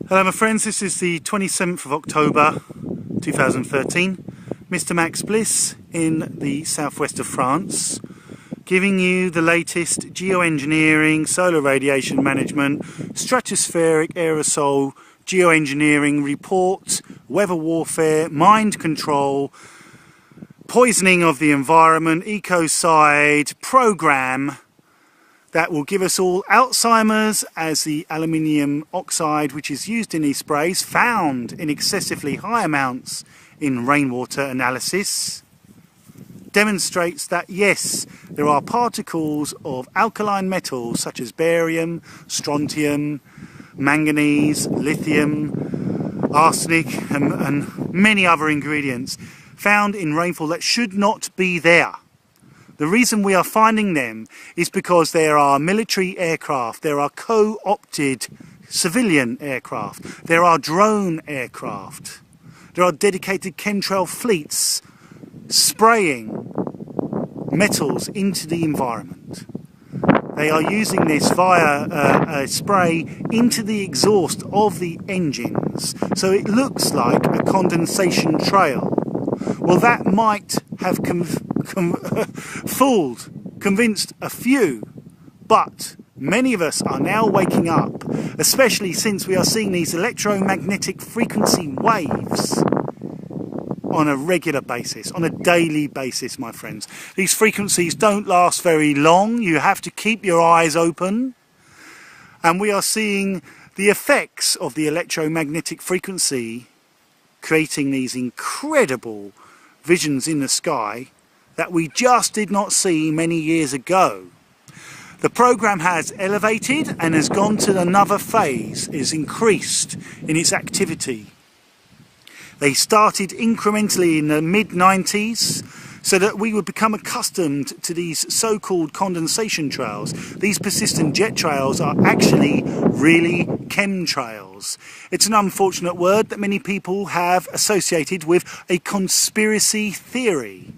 Hello my friends, this is the 27th of October 2013. Mr. Max Bliss in the southwest of France, giving you the latest geoengineering, solar radiation management, stratospheric aerosol geoengineering report, weather warfare, mind control, poisoning of the environment, ecocide program that will give us all Alzheimer's, as the aluminium oxide which is used in these sprays, found in excessively high amounts in rainwater analysis, demonstrates that yes, there are particles of alkaline metals such as barium, strontium, manganese, lithium, arsenic and many other ingredients found in rainfall that should not be there. The reason we are finding them is because there are military aircraft, there are co-opted civilian aircraft, there are drone aircraft, there are dedicated chemtrail fleets spraying metals into the environment. They are using this via a spray into the exhaust of the engines, so it looks like a condensation trail. Well, that might have convinced a few, but many of us are now waking up, especially since we are seeing these electromagnetic frequency waves on a regular basis, on a daily basis, my friends. These frequencies don't last very long. You have to keep your eyes open, and we are seeing the effects of the electromagnetic frequency creating these incredible visions in the sky that we just did not see many years ago. The program has elevated and has gone to another phase, is increased in its activity. They started incrementally in the mid-90s so that we would become accustomed to these so-called condensation trails. These persistent jet trails are actually really chemtrails. It's an unfortunate word that many people have associated with a conspiracy theory.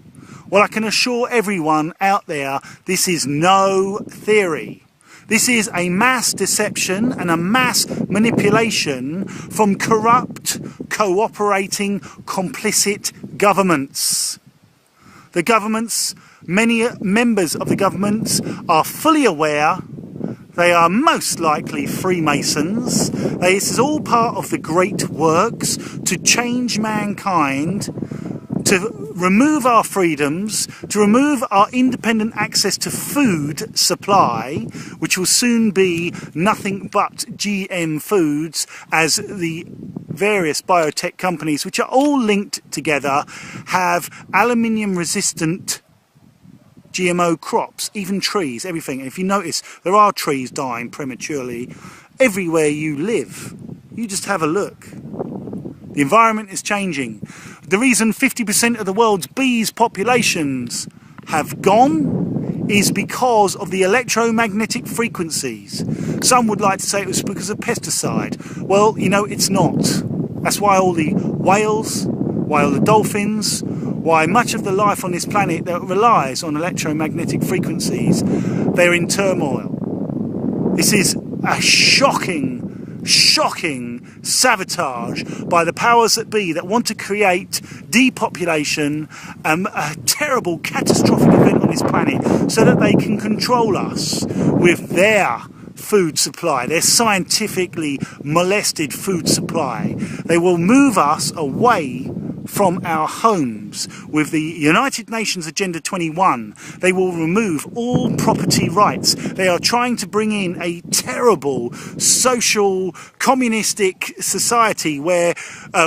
Well, I can assure everyone out there, this is no theory. This is a mass deception and a mass manipulation from corrupt, cooperating, complicit governments. The governments, many members of the governments are fully aware. They are most likely Freemasons. This is all part of the great works to change mankind, to remove our freedoms, to remove our independent access to food supply, which will soon be nothing but GM foods, as the various biotech companies, which are all linked together, have aluminium resistant GMO crops, even trees, everything. And if you notice, there are trees dying prematurely everywhere you live. You just have a look. The environment is changing. The reason 50% of the world's bees populations have gone is because of the electromagnetic frequencies. Some would like to say it was because of pesticide. Well, you know, it's not. That's why all the whales, why all the dolphins, why much of the life on this planet that relies on electromagnetic frequencies, they're in turmoil. This is a shocking sabotage by the powers that be that want to create depopulation, a terrible catastrophic event on this planet, so that they can control us with their food supply, their scientifically molested food supply. They will move us away from our homes. With the United Nations Agenda 21, they will remove all property rights. They are trying to bring in a terrible social communistic society where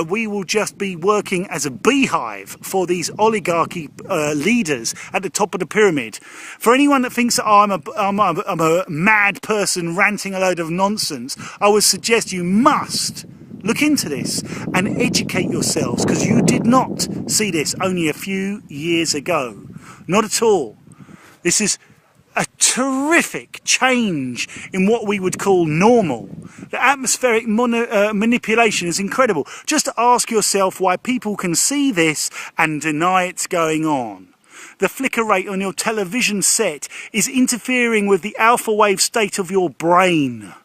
we will just be working as a beehive for these oligarchy leaders at the top of the pyramid. For anyone that thinks that I'm a mad person ranting a load of nonsense, I would suggest you must look into this and educate yourselves, because you did not see this only a few years ago. Not at all. This is a terrific change in what we would call normal. The atmospheric manipulation is incredible. Just ask yourself why people can see this and deny it's going on. The flicker rate on your television set is interfering with the alpha wave state of your brain.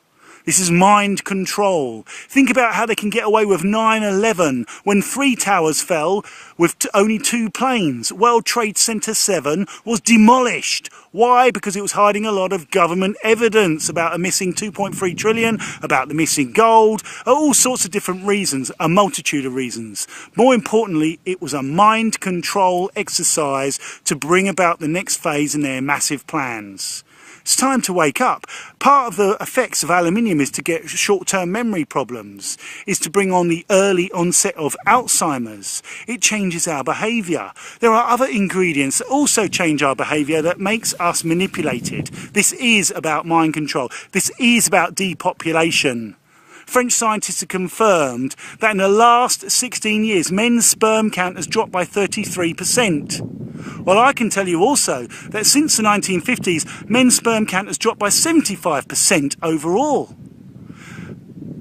This is mind control. Think about how they can get away with 9/11 when 3 towers fell with only 2 planes. World Trade Center 7 was demolished. Why? Because it was hiding a lot of government evidence about a missing 2.3 trillion, about the missing gold, all sorts of different reasons, a multitude of reasons. More importantly, it was a mind control exercise to bring about the next phase in their massive plans. It's time to wake up. Part of the effects of aluminium is to get short-term memory problems, is to bring on the early onset of Alzheimer's. It changes our behaviour. There are other ingredients that also change our behaviour that makes us manipulated. This is about mind control. This is about depopulation. French scientists have confirmed that in the last 16 years, men's sperm count has dropped by 33%. Well, I can tell you also that since the 1950s, men's sperm count has dropped by 75% overall.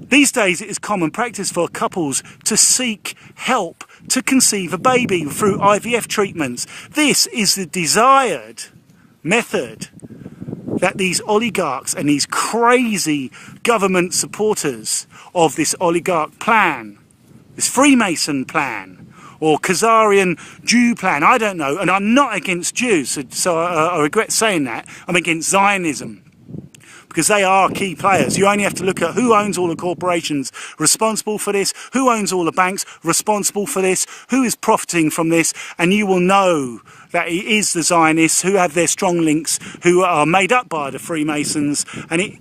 These days, it is common practice for couples to seek help to conceive a baby through IVF treatments. This is the desired method that these oligarchs and these crazy government supporters of this oligarch plan, this Freemason plan, or Khazarian Jew plan, I don't know, and I'm not against Jews, so I regret saying that. I'm against Zionism, because they are key players. You only have to look at who owns all the corporations responsible for this, who owns all the banks responsible for this, who is profiting from this, and you will know that it is the Zionists who have their strong links, who are made up by the Freemasons, and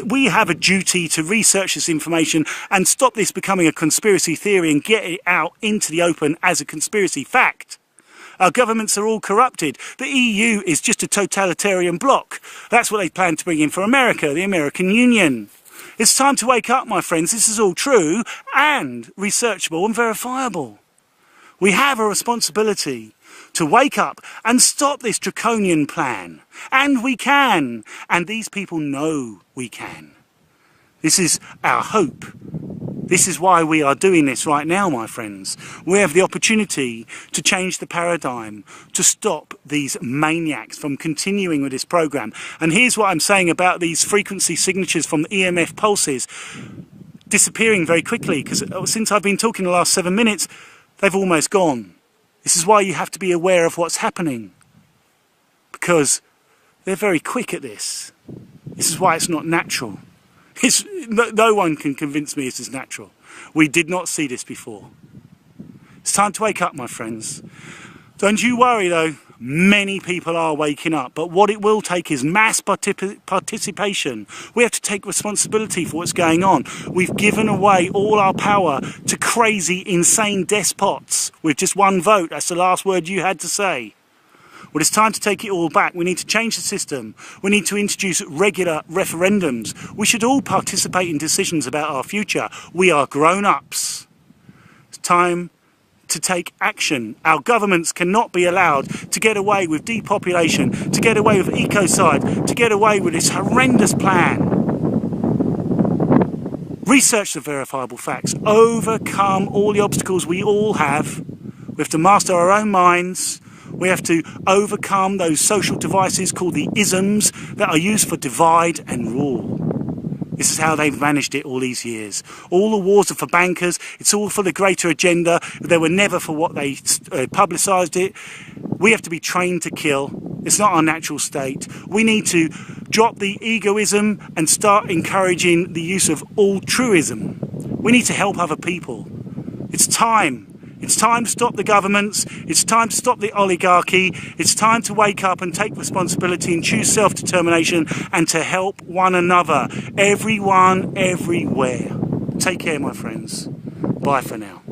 we have a duty to research this information and stop this becoming a conspiracy theory and get it out into the open as a conspiracy fact. Our governments are all corrupted. The EU is just a totalitarian bloc. That's what they plan to bring in for America, the American Union. It's time to wake up, my friends. This is all true and researchable and verifiable. We have a responsibility to wake up and stop this draconian plan. And we can. And these people know we can. This is our hope. This is why we are doing this right now, my friends. We have the opportunity to change the paradigm, to stop these maniacs from continuing with this program. And here's what I'm saying about these frequency signatures from the EMF pulses disappearing very quickly, because since I've been talking the last 7 minutes, they've almost gone. This is why you have to be aware of what's happening, because they're very quick at this. This is why it's not natural. No one can convince me this is natural. We did not see this before. It's time to wake up, my friends. Don't you worry though, many people are waking up, but what it will take is mass participation. We have to take responsibility for what's going on. We've given away all our power to crazy, insane despots with just one vote. That's the last word you had to say. Well, it's time to take it all back. We need to change the system. We need to introduce regular referendums. We should all participate in decisions about our future. We are grown-ups. It's time to take action. Our governments cannot be allowed to get away with depopulation, to get away with ecocide, to get away with this horrendous plan. Research the verifiable facts. Overcome all the obstacles we all have. We have to master our own minds. We have to overcome those social devices called the isms that are used for divide and rule. This is how they've managed it all these years. All the wars are for bankers. It's all for the greater agenda. They were never for what they publicised it. We have to be trained to kill. It's not our natural state. We need to drop the egoism and start encouraging the use of altruism. We need to help other people. It's time. It's time to stop the governments. It's time to stop the oligarchy. It's time to wake up and take responsibility and choose self-determination and to help one another. Everyone, everywhere. Take care, my friends. Bye for now.